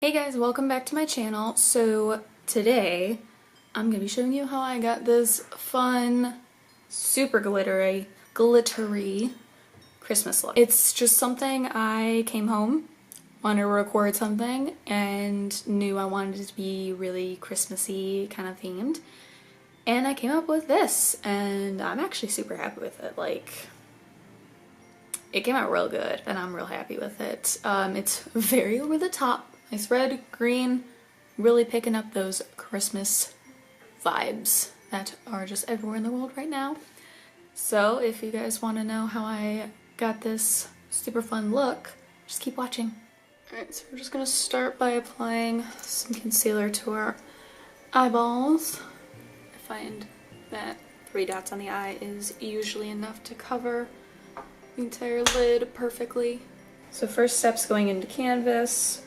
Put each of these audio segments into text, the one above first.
Hey guys, welcome back to my channel. So today I'm gonna be showing you how I got this fun, super glittery Christmas look. It's just something I came home, wanted to record something, and knew I wanted it to be really Christmassy kind of themed. And I came up with this, and I'm actually super happy with it. Like, it came out real good, and I'm real happy with it. It's very over the top. Nice red, green, really picking up those Christmas vibes that are just everywhere in the world right now. So if you guys want to know how I got this super fun look, just keep watching. Alright, so we're just going to start by applying some concealer to our eyeballs. I find that 3 dots on the eye is usually enough to cover the entire lid perfectly. So first step's going into canvas,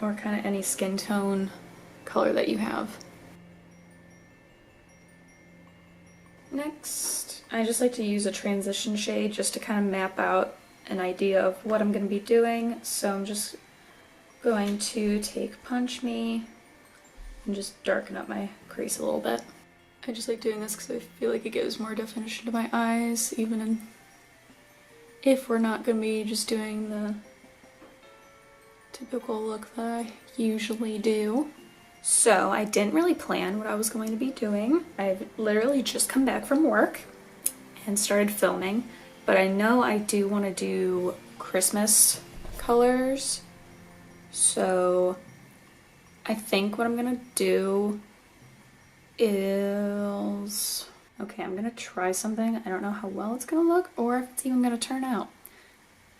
or kind of any skin tone color that you have. Next, I just like to use a transition shade just to kind of map out an idea of what I'm going to be doing. So I'm just going to take Punch Me and just darken up my crease a little bit. I just like doing this because I feel like it gives more definition to my eyes, even if we're not going to be just doing the typical look that I usually do. So I didn't really plan what I was going to be doing. I've literally just come back from work and started filming, but I know I do want to do Christmas colors. So I think what I'm gonna do is, okay, I'm gonna try something. I don't know how well it's gonna look or if it's even gonna turn out,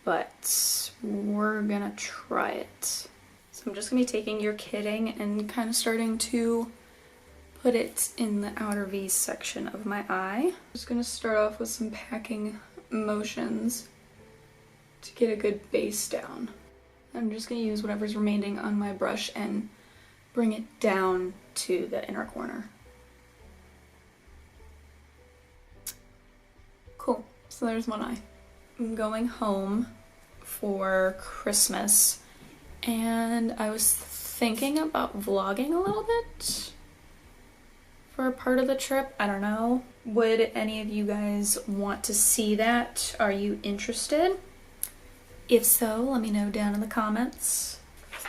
but we're gonna try it. So I'm just gonna be taking your kidding and kind of starting to put it in the outer V section of my eye. I'm just gonna start off with some packing motions to get a good base down. I'm just gonna use whatever's remaining on my brush and bring it down to the inner corner. Cool, so there's one eye. I'm going home for Christmas and I was thinking about vlogging a little bit for a part of the trip. I don't know. Would any of you guys want to see that? Are you interested? If so, let me know down in the comments.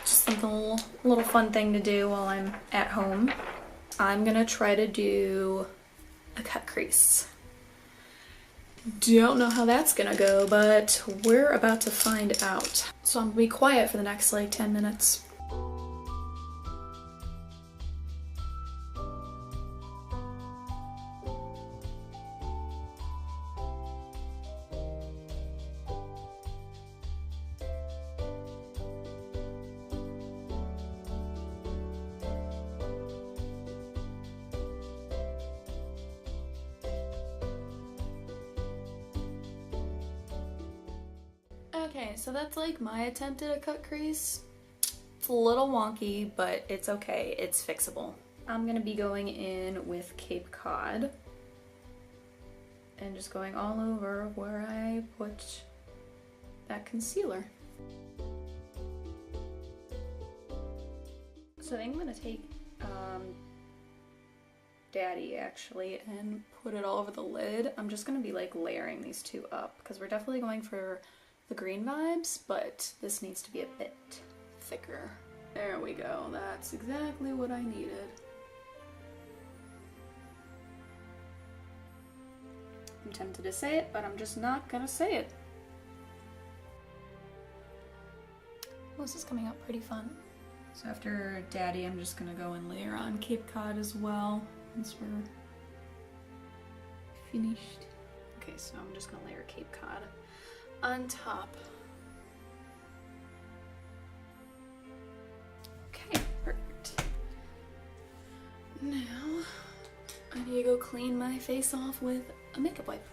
Just something a little fun thing to do while I'm at home. I'm gonna try to do a cut crease. Don't know how that's gonna go, but we're about to find out. So I'm gonna be quiet for the next like 10 minutes. Okay, so that's like my attempt at a cut crease. It's a little wonky, but it's okay. It's fixable. I'm gonna be going in with Cape Cod and just going all over where I put that concealer. So I think I'm gonna take Daddy actually and put it all over the lid. I'm just gonna be like layering these two up because we're definitely going for the green vibes, but this needs to be a bit thicker. There we go. That's exactly what I needed. I'm tempted to say it, but I'm just not gonna say it. Oh, this is coming out pretty fun. So after Daddy, I'm just gonna go and layer on Cape Cod as well once we're finished. Okay, so I'm just gonna layer Cape Cod on top. Okay, perfect. Now I need to go clean my face off with a makeup wipe.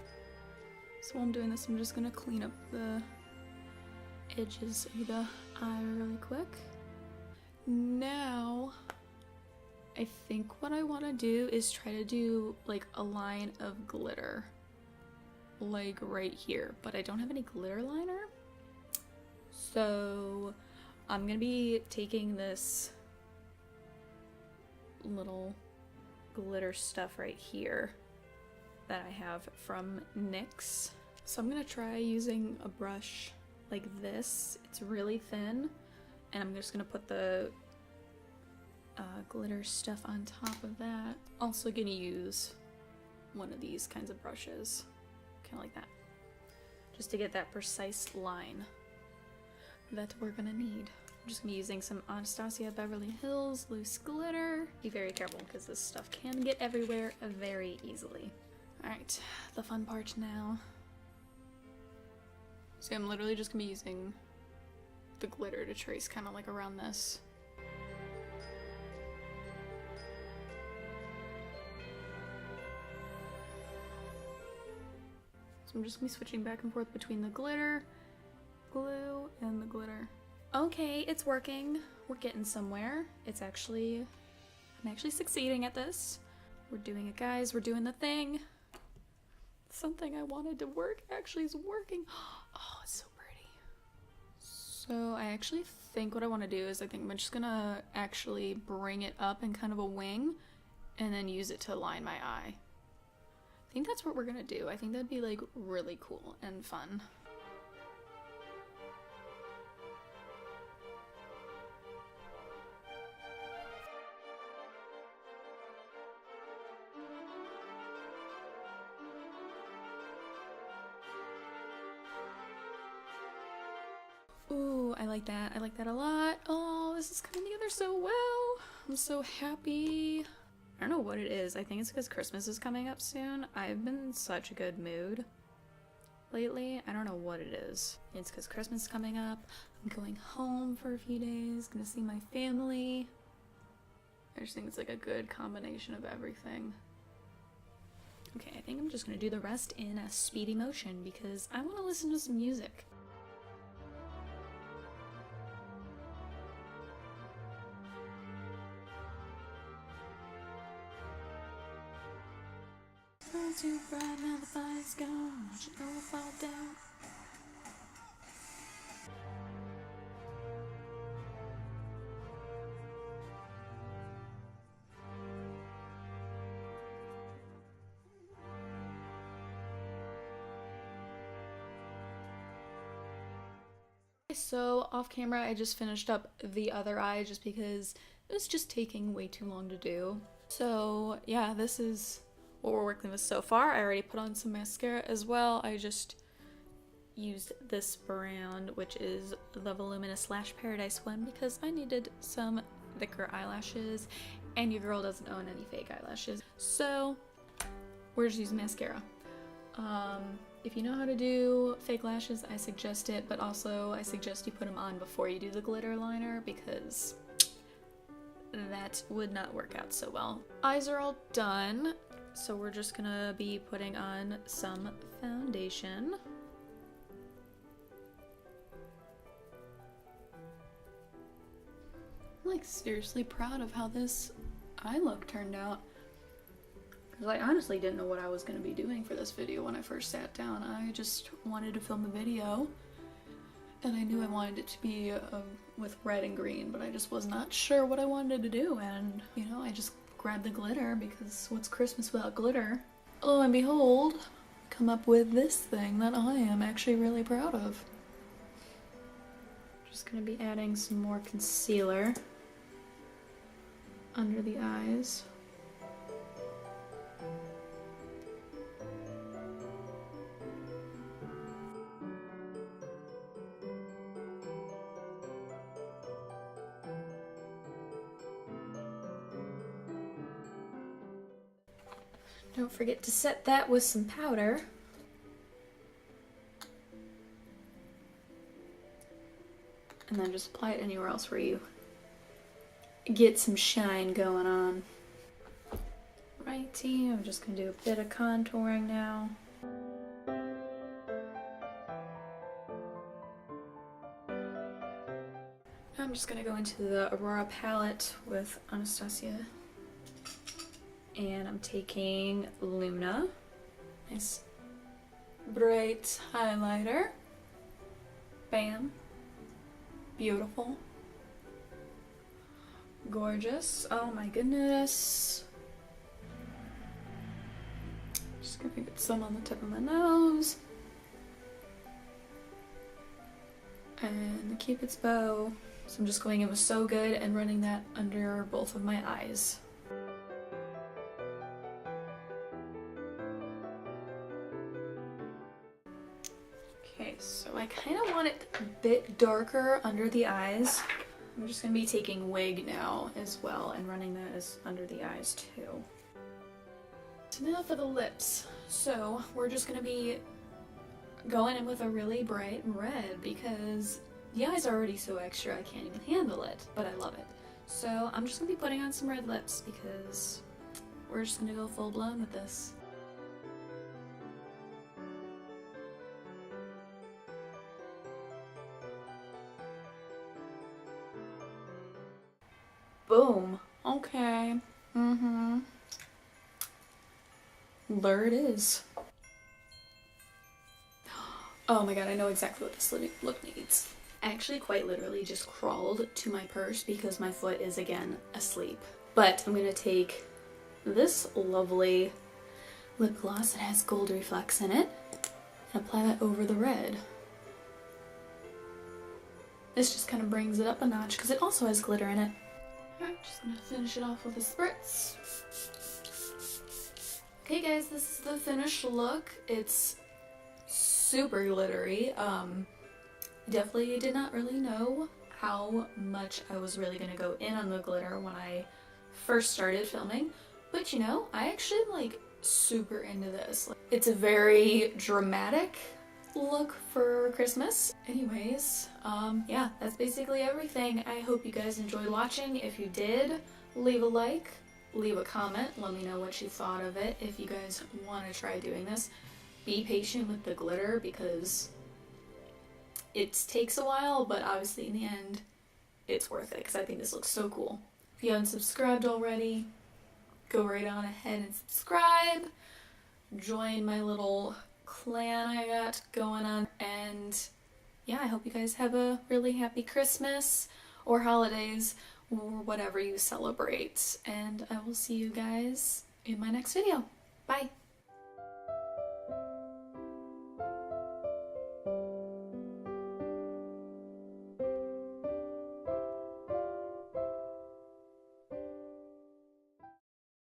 So while I'm doing this, I'm just gonna clean up the edges of the eye really quick. Now I think what I want to do is try to do like a line of glitter like right here, but I don't have any glitter liner, so I'm gonna be taking this little glitter stuff right here that I have from NYX. So I'm gonna try using a brush like this. It's really thin, and I'm just gonna put the glitter stuff on top of that. Also gonna use one of these kinds of brushes, kind of like that, just to get that precise line that we're gonna need. I'm just gonna be using some Anastasia Beverly Hills loose glitter. Be very careful because this stuff can get everywhere very easily. Alright, the fun part now. So I'm literally just gonna be using the glitter to trace kind of like around this. So I'm just gonna be switching back and forth between the glitter, glue, and the glitter. Okay, it's working. We're getting somewhere. I'm actually succeeding at this. We're doing it, guys. We're doing the thing. Something I wanted to work actually is working. Oh, it's so pretty. So I actually think what I want to do is I think I'm just gonna actually bring it up in kind of a wing and then use it to line my eye. I think that's what we're gonna do. I think that'd be like really cool and fun. Ooh, I like that. I like that a lot. Oh, this is coming together so well. I'm so happy. I don't know what it is. I think it's because Christmas is coming up soon. I've been in such a good mood lately. I don't know what it is. It's because Christmas is coming up. I'm going home for a few days, gonna see my family. I just think it's like a good combination of everything. Okay, I think I'm just gonna do the rest in a speedy motion because I want to listen to some music. Too bright, now the fire's gone. You know I'll fall down. So off camera, I just finished up the other eye just because it was just taking way too long to do. So yeah, this is what we're working with so far. I already put on some mascara as well. I just used this brand, which is the Voluminous Lash Paradise one, because I needed some thicker eyelashes, and your girl doesn't own any fake eyelashes. So we're just using mascara. If you know how to do fake lashes, I suggest it, but also I suggest you put them on before you do the glitter liner because that would not work out so well. Eyes are all done. So we're just gonna be putting on some foundation. I'm like seriously proud of how this eye look turned out. Because I honestly didn't know what I was gonna be doing for this video when I first sat down. I just wanted to film a video. And I knew I wanted it to be with red and green, but I just was not sure what I wanted to do. And, you know, I just grab the glitter because what's Christmas without glitter? Lo and behold, come up with this thing that I am actually really proud of. Just gonna be adding some more concealer under the eyes. Don't forget to set that with some powder. And then just apply it anywhere else where you get some shine going on. Righty, I'm just gonna do a bit of contouring now. I'm just gonna go into the Aurora palette with Anastasia. And I'm taking Luna, nice bright highlighter, bam, beautiful. gorgeous. Oh my goodness. Just gonna get some on the tip of my nose. And the Cupid's bow. So I'm just going in with So Good and running that under both of my eyes. Okay, so I kind of want it a bit darker under the eyes. I'm just going to be taking Wig now as well and running that as under the eyes too. So now for the lips. So we're just going to be going in with a really bright red because the eye's are already so extra I can't even handle it, but I love it. So I'm just going to be putting on some red lips because we're just going to go full blown with this. Boom. Okay. There it is. Oh my god, I know exactly what this look needs. I actually quite literally just crawled to my purse because my foot is again asleep. But I'm gonna take this lovely lip gloss that has gold reflex in it and apply that over the red. This just kind of brings it up a notch because it also has glitter in it. Alright, just gonna finish it off with a spritz. Okay guys, this is the finished look. It's super glittery. Definitely did not really know how much I was really gonna go in on the glitter when I first started filming, but you know, I actually am like super into this. It's a very dramatic look for Christmas. Anyways, yeah, that's basically everything. I hope you guys enjoyed watching. If you did, leave a like, leave a comment, let me know what you thought of it. If you guys want to try doing this, be patient with the glitter because it takes a while, but obviously in the end it's worth it because I think this looks so cool. If you haven't subscribed already, go right on ahead and subscribe. Join my little clan I got going on, and yeah, I hope you guys have a really happy Christmas or holidays or whatever you celebrate, and I will see you guys in my next video. Bye!